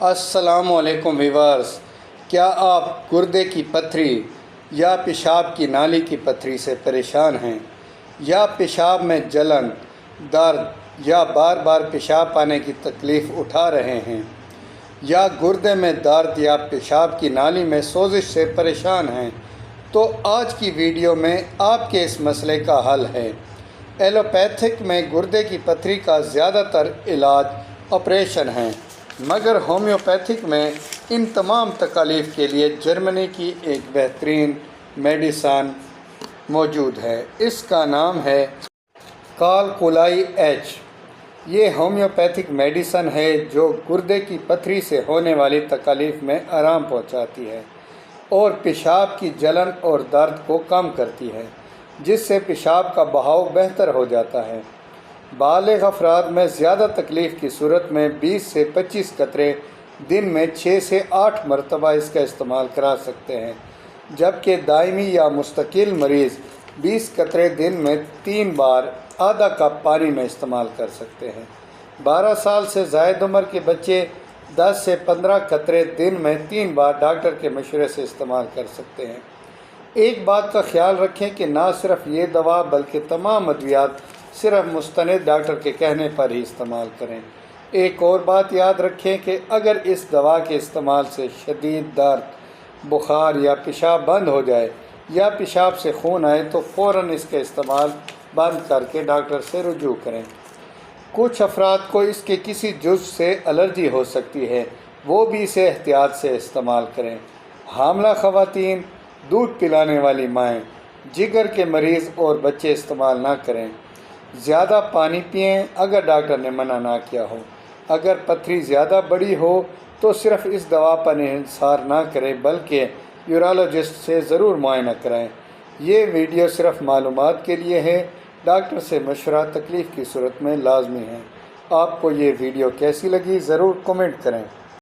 السلام علیکم ویورز، کیا آپ گردے کی پتھری یا پیشاب کی نالی کی پتھری سے پریشان ہیں، یا پیشاب میں جلن، درد یا بار بار پیشاب آنے کی تکلیف اٹھا رہے ہیں، یا گردے میں درد یا پیشاب کی نالی میں سوزش سے پریشان ہیں؟ تو آج کی ویڈیو میں آپ کے اس مسئلے کا حل ہے۔ ایلوپیتھک میں گردے کی پتھری کا زیادہ تر علاج آپریشن ہیں، مگر ہومیوپیتھک میں ان تمام تکالیف کے لیے جرمنی کی ایک بہترین میڈیسن موجود ہے۔ اس کا نام ہے کالکولائی ایچ۔ یہ ہومیوپیتھک میڈیسن ہے جو گردے کی پتھری سے ہونے والی تکالیف میں آرام پہنچاتی ہے اور پیشاب کی جلن اور درد کو کم کرتی ہے، جس سے پیشاب کا بہاؤ بہتر ہو جاتا ہے۔ بالغ افراد میں زیادہ تکلیف کی صورت میں 20 سے 25 قطرے دن میں 6 سے 8 مرتبہ اس کا استعمال کرا سکتے ہیں، جبکہ دائمی یا مستقل مریض 20 قطرے دن میں 3 بار آدھا کپ پانی میں استعمال کر سکتے ہیں۔ 12 سال سے زائد عمر کے بچے 10 سے 15 قطرے دن میں 3 بار ڈاکٹر کے مشورے سے استعمال کر سکتے ہیں۔ ایک بات کا خیال رکھیں کہ نہ صرف یہ دوا بلکہ تمام ادویات صرف مستند ڈاکٹر کے کہنے پر ہی استعمال کریں۔ ایک اور بات یاد رکھیں کہ اگر اس دوا کے استعمال سے شدید درد، بخار یا پیشاب بند ہو جائے یا پیشاب سے خون آئے تو فوراً اس کا استعمال بند کر کے ڈاکٹر سے رجوع کریں۔ کچھ افراد کو اس کے کسی جزو سے الرجی ہو سکتی ہے، وہ بھی اسے احتیاط سے استعمال کریں۔ حاملہ خواتین، دودھ پلانے والی مائیں، جگر کے مریض اور بچے استعمال نہ کریں۔ زیادہ پانی پئیں اگر ڈاکٹر نے منع نہ کیا ہو۔ اگر پتھری زیادہ بڑی ہو تو صرف اس دوا پر انحصار نہ کریں بلکہ یورولوجسٹ سے ضرور معائنہ کرائیں۔ یہ ویڈیو صرف معلومات کے لیے ہے، ڈاکٹر سے مشورہ تکلیف کی صورت میں لازمی ہے۔ آپ کو یہ ویڈیو کیسی لگی ضرور کمنٹ کریں۔